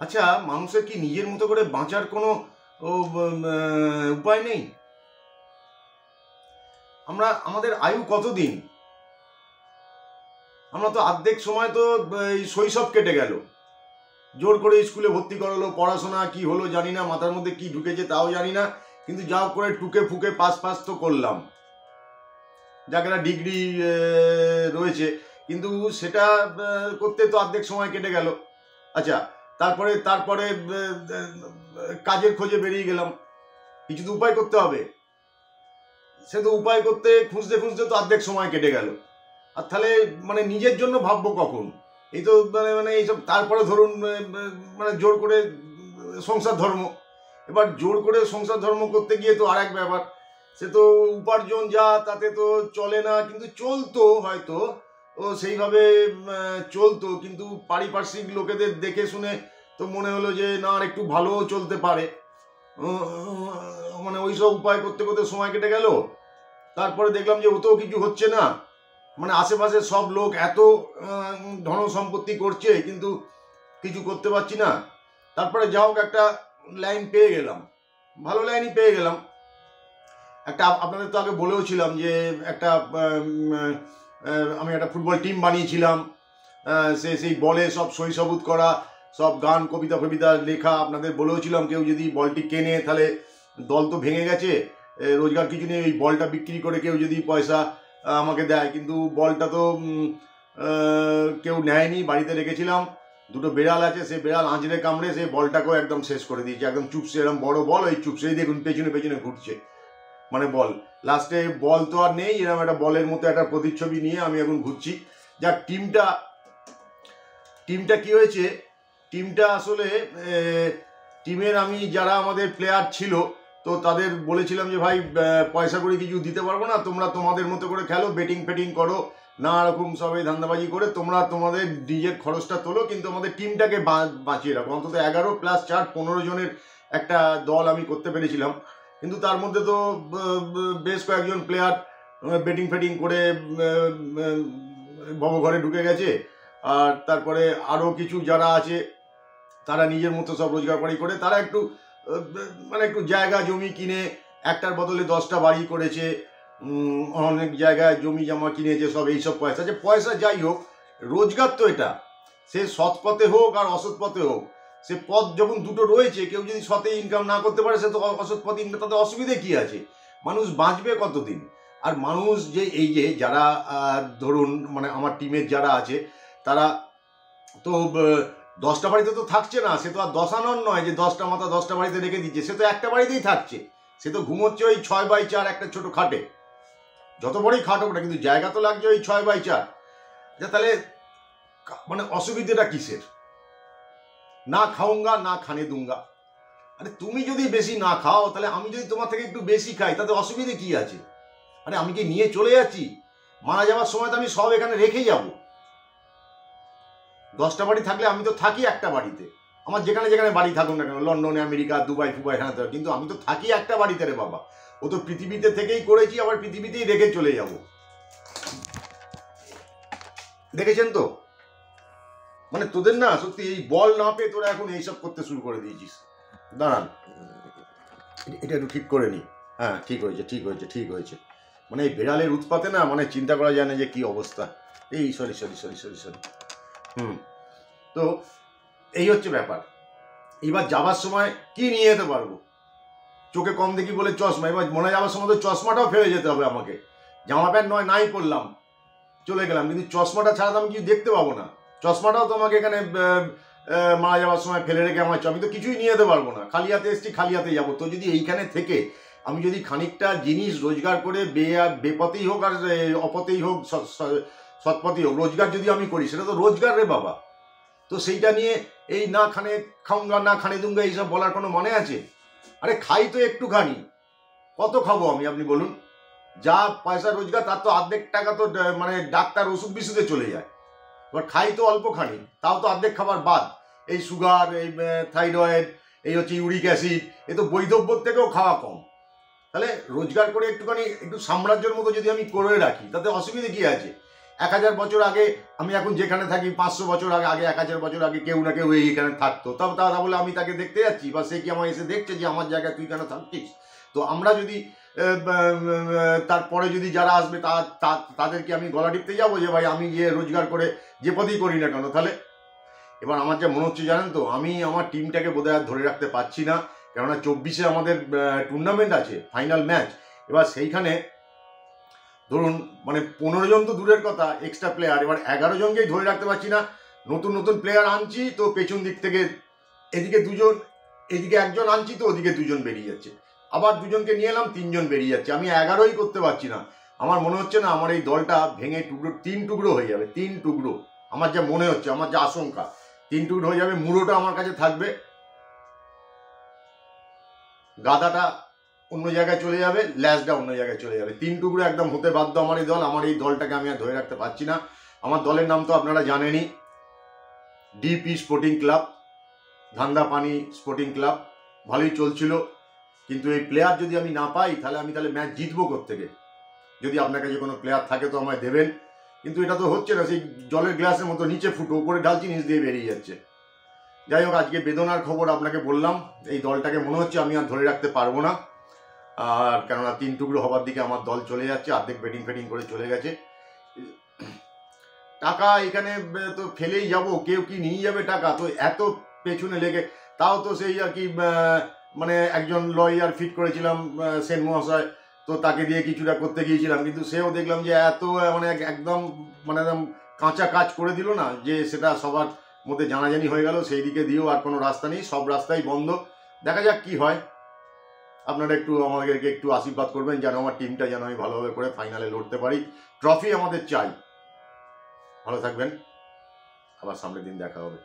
আচ্ছা, মানুষের কি নিজের মতো করে বাঁচার কোনো উপায় নেই? আমাদের আয়ু কতদিন? আমরা তো অর্ধেক সময় তো এই শৈশব কেটে গেল, জোর করে স্কুলে ভর্তি করালো, পড়াশোনা কি হলো জানি না, মাথার মধ্যে কি ঢুকেছে তাও জানি না, কিন্তু যা করে টুকে ফুকে পাস তো করলাম, যাকে একটা ডিগ্রি রয়েছে, কিন্তু সেটা করতে তো অর্ধেক সময় কেটে গেল। আচ্ছা, তারপরে কাজের খোঁজে বেরিয়ে গেলাম, কিছু তো উপায় করতে হবে, সে তো উপায় করতে খুঁজতে খুঁজতে তো অর্ধেক সময় কেটে গেল। আর তাহলে মানে নিজের জন্য ভাববো কখন? এই তো মানে এইসব, তারপরে ধরুন মানে জোর করে সংসার ধর্ম, এবার জোর করে সংসার ধর্ম করতে গিয়ে তো আর এক ব্যাপার, সে তো উপার্জন যা তাতে তো চলে না, কিন্তু চলতো হয়তো, ও সেইভাবে চলতো, কিন্তু পারিপার্শ্বিক লোকেদের দেখে শুনে তো মনে হলো যে না, আর একটু ভালোও চলতে পারে, মানে ওই সব উপায় করতে করতে সময় কেটে গেল। তারপরে দেখলাম যে ওতেও কিছু হচ্ছে না, মানে আশেপাশে সব লোক এত ধন সম্পত্তি করছে, কিন্তু কিছু করতে পারছি না। তারপরে যা হোক একটা লাইন পেয়ে গেলাম, ভালো লাইনই পেয়ে গেলাম একটা। আপনাদের তো আগে বলেও ছিলাম যে একটা আমি একটা ফুটবল টিম বানিয়েছিলাম, সেই বলে সব শৈশবুত করা, সব গান কবিতা ফবিতা লেখা। আপনাদের বলেওছিলাম কেউ যদি বলটি কেনে তাহলে দল তো ভেঙে গেছে, রোজগার কিছু নেই, ওই বলটা বিক্রি করে কেউ যদি পয়সা আমাকে দেয়, কিন্তু বলটা তো কেউ নেয়নি, বাড়িতে রেখেছিলাম। দুটো বেড়াল আছে, সেই বেড়াল আঁচড়ে কামড়ে সেই বলটাকেও একদম শেষ করে দিয়েছে, একদম চুপসে, এরকম বড় বল, ওই চুপসেই দেখুন পেছনে পেছনে ঘুরছে, মানে বল লাস্টে বল তো আর নেই, এরকম একটা বলের মতো একটা প্রতিচ্ছবি নিয়ে আমি এখন ঘুরছি। যাক, টিমটা কি হয়েছে, টিমটা আসলে টিমের আমি যারা আমাদের প্লেয়ার ছিল, তো তাদের বলেছিলাম যে ভাই পয়সা করে কিছু দিতে পারবো না, তোমরা তোমাদের মতো করে খেলো, বেটিং ফেটিং করো, নানা রকম সবাই ধান্দাবাজি করে তোমরা তোমাদের নিজের খরচটা তোলো, কিন্তু আমাদের টিমটাকে বাঁচিয়ে রাখো। অন্তত 11+4 15 জনের একটা দল আমি করতে পেরেছিলাম, কিন্তু তার মধ্যে তো বেশ কয়েকজন প্লেয়ার বেটিং ফেটিং করে ভবঘরে ঢুকে গেছে, আর তারপরে আরও কিছু যারা আছে তারা নিজের মতো সব রোজগার বাড়ি করে, তারা একটু মানে একটু জায়গা জমি কিনে একটার বদলে 10টা বাড়ি করেছে, অনেক জায়গায় জমি জমা কিনেছে, সব এইসব পয়সা, যে পয়সা যাই হোক, রোজগার তো এটা, সে সৎ পথে হোক আর অসৎ পথে হোক, সে পথ যখন দুটো রয়েছে, কেউ যদি সৎে ইনকাম না করতে পারে, সে তো অসৎ পথে ইনকাম, তাতে অসুবিধে কি আছে? মানুষ বাঁচবে কতদিন? আর মানুষ যে এই যে যারা ধরুন মানে আমার টিমের যারা আছে, তারা তো 10টা বাড়িতে তো থাকছে না, সে তো আর 10 আনন নয় যে 10টা মাথা 10টা বাড়িতে রেখে দিচ্ছে, সে তো একটা বাড়িতেই থাকছে, সে তো ঘুমোচ্ছে ওই 6x4 একটা ছোট খাটে, যত বড়ই খাট হোক না, কিন্তু জায়গা তো লাগছে ওই 6x4। তাহলে মানে অসুবিধাটা কিসের? না খাউঙ্গা না খানে দুঙ্গা। আরে তুমি যদি বেশি না খাও, তাহলে আমি যদি তোমার থেকে একটু বেশি খাই, তাতে অসুবিধে কি আছে? আরে আমি কি নিয়ে চলে যাচ্ছি? মারা যাওয়ার সময় তো আমি সব এখানে রেখেই যাবো। 10টা বাড়ি থাকলে আমি তো থাকি একটা বাড়িতে, আমার যেখানে যেখানে বাড়ি থাকুন না কেন, লন্ডনে, আমেরিকা, দুবাই ফুবাই, হ্যাঁ, কিন্তু আমি তো থাকি একটা বাড়িতে রে বাবা। ও তো পৃথিবীতে থেকেই করেছি, আবার পৃথিবীতেই রেখে চলে যাব। দেখেছেন তো, মানে তোদের না সত্যি এই বল না পেয়ে তোরা এখন এইসব করতে শুরু করে দিয়েছিস। দাঁড়ান, এটা একটু ঠিক করে নি। হ্যাঁ, ঠিক হয়েছে ঠিক হয়েছে ঠিক হয়েছে। মানে এই বিড়ালের উৎপাতে না, মানে চিন্তা করা যায় না যে কি অবস্থা। এই সরি। তো এই হচ্ছে ব্যাপার। এবার যাবার সময় কি নিয়ে যেতে পারবো? চোখে কম দেখি বলে চশমা, এবার মনে যাওয়ার সময় তো চশমাটাও ফেলে যেতে হবে আমাকে। জামা প্যান্ট নয় নাই পরলাম, চলে গেলাম, কিন্তু চশমাটা ছাড়া তো আমি কিছু দেখতে পাবো না। চশমাটাও তো আমাকে এখানে মারা যাওয়ার সময় ফেলে রেখে আমার, আমি তো কিছুই নিয়ে যেতে পারবো না, খালি হাতে এসছি খালি হাতে যাবো। তো যদি এইখানে থেকে আমি যদি খানিকটা জিনিস রোজগার করে বেপথেই হোক আর অপথেই হোক, সৎপথেই হোক, রোজগার যদি আমি করি, সেটা তো রোজগার রে বাবা। তো সেইটা নিয়ে এই না খাউঙ্গা না খানে দুঙ্গা এইসব বলার কোনো মানে আছে? আরে খাই তো একটুখানি, কত খাবো আমি আপনি বলুন? যা পয়সা রোজগার তার তো অর্ধেক টাকা তো মানে ডাক্তার ওষুধ বিষুধে চলে যায়। এবার খাই তো অল্পখানি, তাও তো অর্ধেক খাবার বাদ। এই সুগার, এই থাইরয়েড, এই হচ্ছে ইউরিক অ্যাসিড, এ তো বৈধব্যর থেকেও খাওয়া কম। তাহলে রোজগার করে একটু সাম্রাজ্যের মতো যদি আমি করে রাখি, তাতে অসুবিধে কি আছে? 1000 বছর আগে, আমি এখন যেখানে থাকি 500 বছর আগে, 1000 বছর আগে কেউ না কেউ এইখানে থাকতো, তবে তা বলে আমি তাকে দেখতে যাচ্ছি বা সে কি আমার এসে দেখছে যে আমার জায়গায় তুই কেন থাকছিস? তো আমরা যদি তারপরে যদি যারা আসবে তাদেরকে আমি গলা টিপতে যাবো যে ভাই আমি যে রোজগার করে যে পথেই করি না কেন? তাহলে এবার আমার যা মনে হচ্ছে জানেন তো, আমি আমার টিমটাকে বোধহয় আর ধরে রাখতে পারছি না, কেননা 24-এ আমাদের টুর্নামেন্ট আছে, ফাইনাল ম্যাচ। এবার সেইখানে ধরুন মানে 15 জন তো দূরের কথা এক্সট্রা প্লেয়ার, এবার 11 জনকেই ধরে রাখতে পারছি না। নতুন নতুন প্লেয়ার আনছি তো পেছন দিক থেকে এদিকে 2 জন, এদিকে 1 জন আনছি তো ওদিকে 2 জন বেরিয়ে যাচ্ছে, আবার 2 জনকে নিয়ে এলাম 3 জন বেরিয়ে যাচ্ছে, আমি 11ই করতে পারছি না। আমার মনে হচ্ছে না আমার এই দলটা ভেঙে টুকরো 3 টুকরো হয়ে যাবে, 3 টুকরো, আমার যা মনে হচ্ছে, আমার যা আশঙ্কা, 3 টুকরো হয়ে যাবে। মুড়োটা আমার কাছে থাকবে, গাদাটা অন্য জায়গায় চলে যাবে, ল্যাজটা অন্য জায়গায় চলে যাবে, 3 টুকরো একদম হতে বাধ্য আমার এই দল। আমার এই দলটাকে আমি আর ধরে রাখতে পারছি না। আমার দলের নাম তো আপনারা জানেনই, ডিপি স্পোর্টিং ক্লাব, ধান্দাপানি স্পোর্টিং ক্লাব। ভালোই চলছিল, কিন্তু এই প্লেয়ার যদি আমি না পাই তাহলে ম্যাচ জিতবো কোত্থেকে? যদি আপনার কাছে কোনো প্লেয়ার থাকে তো আমায় দেবেন, কিন্তু এটা তো হচ্ছে না, সেই জলের গ্লাসের মতো নিচে ফুটো, উপরে ঢালছি, নিচ দিয়ে বেরিয়ে যাচ্ছে। যাই হোক, আজকে বেদনার খবর আপনাকে বললাম, এই দলটাকে মনে হচ্ছে আমি আর ধরে রাখতে পারবো না। আর কেননা 3 টুকরো হবার দিকে আমার দল চলে যাচ্ছে, অর্ধেক ব্যাটিং ফেটিং করে চলে গেছে। টাকা এখানে তো ফেলেই যাব, কেউ কি নিয়ে যাবে টাকা? তো এত পেছনে লেগে, তাও তো সেই আর কি মানে একজন লয়ার ফিট করেছিলাম সেন মহাশয়, তো তাকে দিয়ে কিছুটা করতে গিয়েছিলাম, কিন্তু সেও দেখলাম যে এত মানে একদম মানে একদম কাঁচা কাজ করে দিল না, যে সেটা সবার মধ্যে জানাজানি হয়ে গেল। সেই দিকে দিয়েও আর কোনো রাস্তা নেই, সব রাস্তাই বন্ধ। দেখা যাক কি হয়। আপনারা একটু আমাদেরকে একটু আশীর্বাদ করবেন যেন আমার টিমটা যেন আমি ভালোভাবে করে ফাইনালে লড়তে পারি। ট্রফি আমাদের চাই। ভালো থাকবেন, আবার সামনের দিন দেখা হবে।